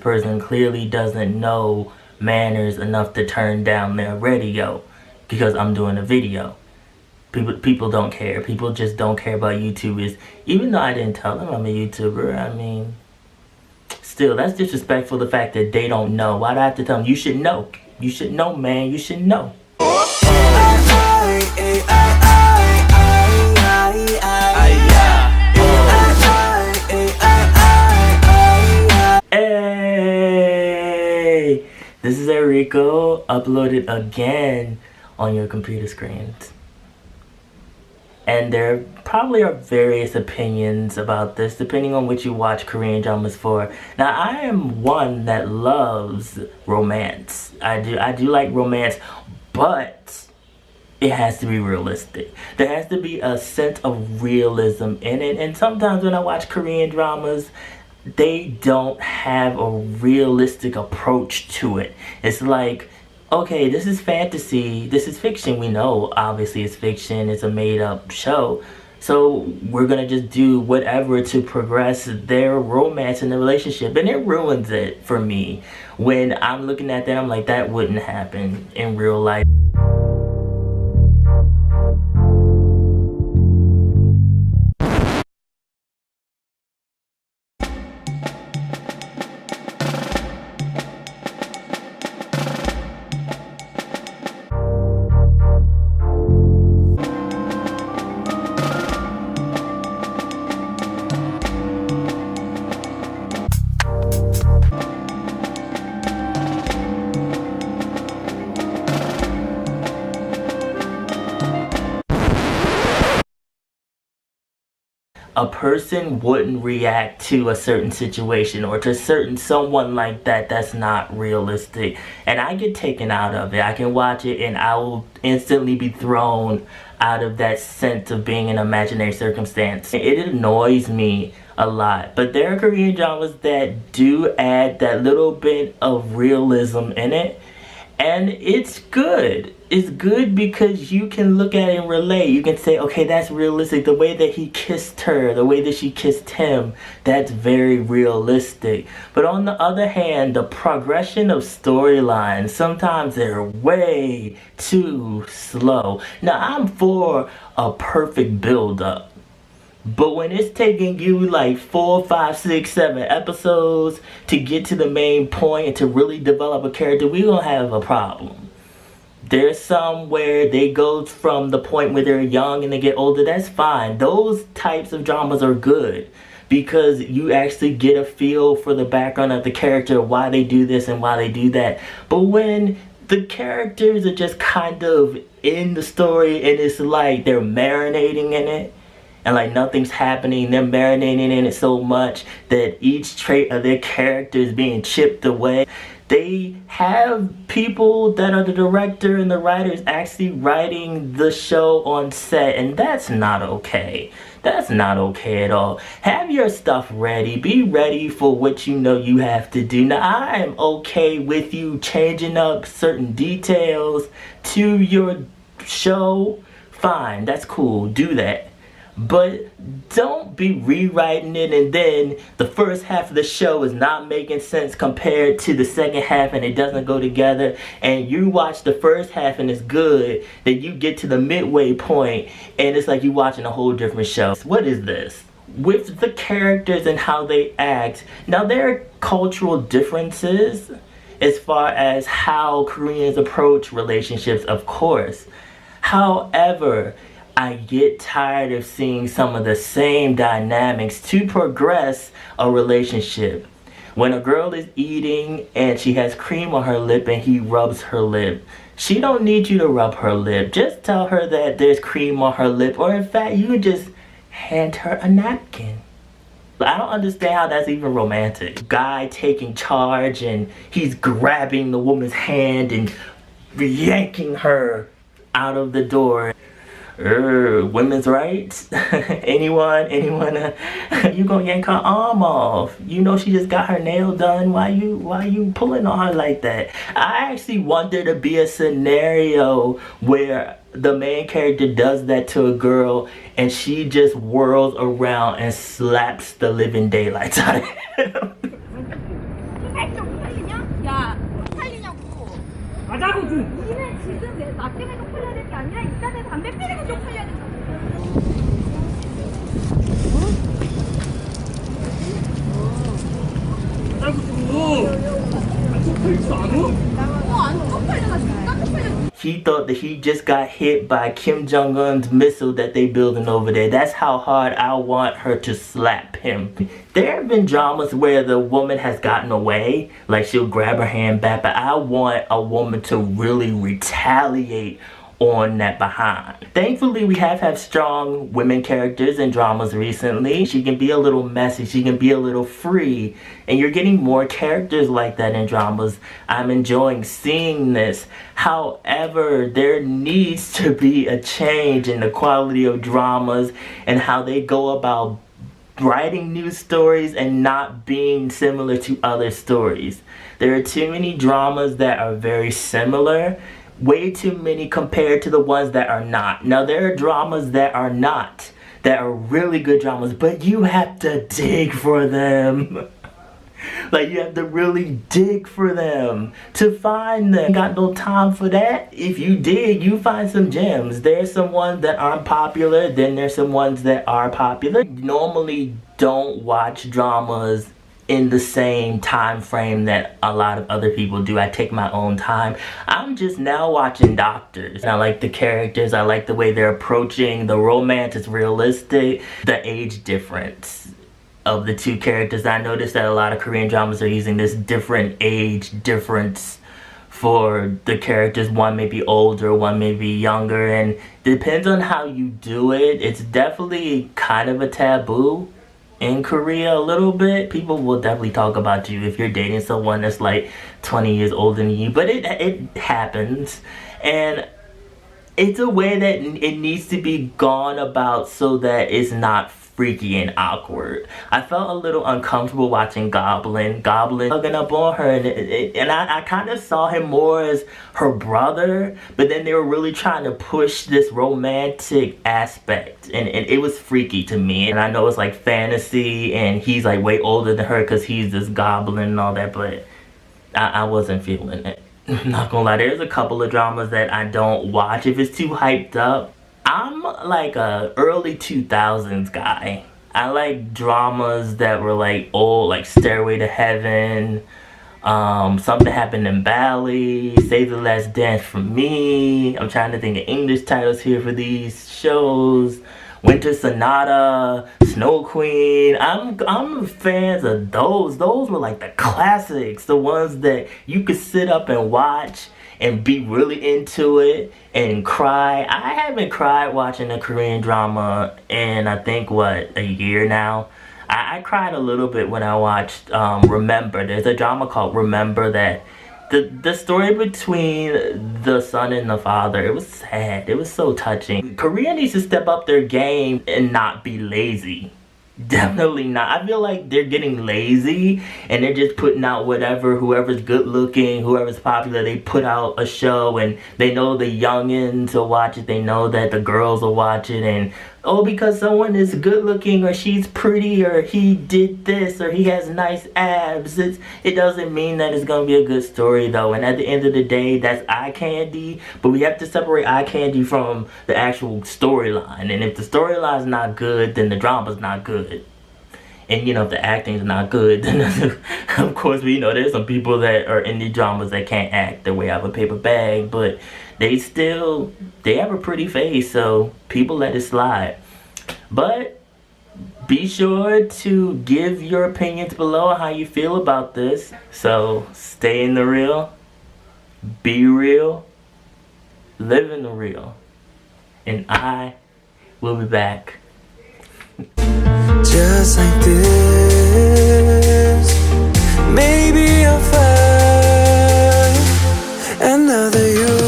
person clearly doesn't know manners enough to turn down their radio because I'm doing a video. People don't care. People just don't care about YouTubers. Even though I didn't tell them I'm a YouTuber, I mean, still, that's disrespectful, the fact that they don't know. Why do I have to tell them? You should know. You should know, man. You should know. Hey! This is Erico, uploaded again on your computer screens. And there probably are various opinions about this, depending on what you watch Korean dramas for. Now, I am one that loves romance. I do like romance, but it has to be realistic. There has to be a sense of realism in it. And sometimes when I watch Korean dramas, they don't have a realistic approach to it. It's like, okay, this is fantasy, this is fiction. We know, obviously, it's fiction, it's a made-up show. So we're gonna just do whatever to progress their romance in the relationship. And it ruins it for me. When I'm looking at that, I'm like, that wouldn't happen in real life. A person wouldn't react to a certain situation or to someone like that. That's not realistic, and I get taken out of it. I can watch it and I will instantly be thrown out of that sense of being an imaginary circumstance. It annoys me a lot, but there are Korean dramas that do add that little bit of realism in it, and it's good. It's good because you can look at it and relate. You can say, okay, that's realistic. The way that he kissed her, the way that she kissed him, that's very realistic. But on the other hand, the progression of storylines, sometimes they're way too slow. Now, I'm for a perfect build-up. But when it's taking you like 4, 5, 6, 7 episodes to get to the main point and to really develop a character, we're gonna have a problem. There's some where they go from the point where they're young and they get older. That's fine. Those types of dramas are good because you actually get a feel for the background of the character, why they do this and why they do that. But when the characters are just kind of in the story and it's like they're marinating in it, and like nothing's happening, they're marinating in it so much that each trait of their character is being chipped away. They have people that are the director and the writers actually writing the show on set, and that's not okay. That's not okay at all. Have your stuff ready. Be ready for what you know you have to do. Now, I am okay with you changing up certain details to your show. Fine, that's cool. Do that. But don't be rewriting it and then the first half of the show is not making sense compared to the second half and it doesn't go together, and you watch the first half and it's good, then you get to the midway point and it's like you're watching a whole different show. What is this? With the characters and how they act, now there are cultural differences as far as how Koreans approach relationships, of course. However, I get tired of seeing some of the same dynamics to progress a relationship. When a girl is eating and she has cream on her lip and he rubs her lip, she don't need you to rub her lip. Just tell her that there's cream on her lip, or in fact, you can just hand her a napkin. I don't understand how that's even romantic. Guy taking charge and he's grabbing the woman's hand and yanking her out of the door. Women's rights? anyone you gonna yank her arm off? You know she just got her nail done. Why you pulling on her like that? I actually want there to be a scenario where the main character does that to a girl and she just whirls around and slaps the living daylights out of him. 지금 나 때문에 쪽팔려야 될 게 아니라 일단은 담배 피는 거 쪽팔려야 된다. He thought that he just got hit by Kim Jong-un's missile that they building over there. That's how hard I want her to slap him. There have been dramas where the woman has gotten away, like she'll grab her hand back, but I want a woman to really retaliate on that behind. Thankfully, we have had strong women characters in dramas recently. She can be a little messy, she can be a little free, and you're getting more characters like that in dramas. I'm enjoying seeing this. However, there needs to be a change in the quality of dramas and how they go about writing new stories and not being similar to other stories. There are too many dramas that are very similar. Way too many compared to the ones that are not. Now there are dramas that are not, that are really good dramas, but you have to dig for them. Like you have to really dig for them to find them. Got no time for that. If you dig, you find some gems. There's some ones that aren't popular, then there's some ones that are popular. Normally don't watch dramas in the same time frame that a lot of other people do. I take my own time. I'm just now watching Doctors. I like the characters, I like the way they're approaching the romance, it's realistic. The age difference of the two characters, I noticed that a lot of Korean dramas are using this different age difference for the characters. One may be older, one may be younger, and depends on how you do it. It's definitely kind of a taboo in Korea a little bit. People will definitely talk about you if you're dating someone that's like 20 years older than you, but it happens, and it's a way that it needs to be gone about so that it's not freaky and awkward. I felt a little uncomfortable watching Goblin hugging up on her, and I kind of saw him more as her brother, but then they were really trying to push this romantic aspect, and it was freaky to me. And I know it's like fantasy and he's like way older than her because he's this goblin and all that, but I wasn't feeling it. Not gonna lie, there's a couple of dramas that I don't watch if it's too hyped up. I'm like a early 2000s guy. I like dramas that were like old, like Stairway to Heaven, Something Happened in Bali, Save the Last Dance for Me. I'm trying to think of English titles here for these shows. Winter Sonata, Snow Queen. I'm fans of those. Those were like the classics, the ones that you could sit up and watch and be really into it and cry. I haven't cried watching a Korean drama in I think a year now. I cried a little bit when I watched Remember. There's a drama called Remember that the story between the son and the father, it was sad. It was so touching. Korea needs to step up their game and not be lazy. Definitely not. I feel like they're getting lazy and they're just putting out whatever. Whoever's good looking, whoever's popular, they put out a show and they know the youngins will watch it. They know that the girls will watch it, and oh, because someone is good looking or she's pretty or he did this or he has nice abs, it doesn't mean that it's gonna be a good story though. And at the end of the day, that's eye candy, but we have to separate eye candy from the actual storyline. And if the storyline's not good, then the drama's not good. And you know, if the acting's not good, then of course we know there's some people that are in these dramas that can't act. They're way out of a paper bag, but they have a pretty face, so people let it slide. But be sure to give your opinions below on how you feel about this. So stay in the real, be real, live in the real, and I will be back. Just like this, maybe I'll find another you.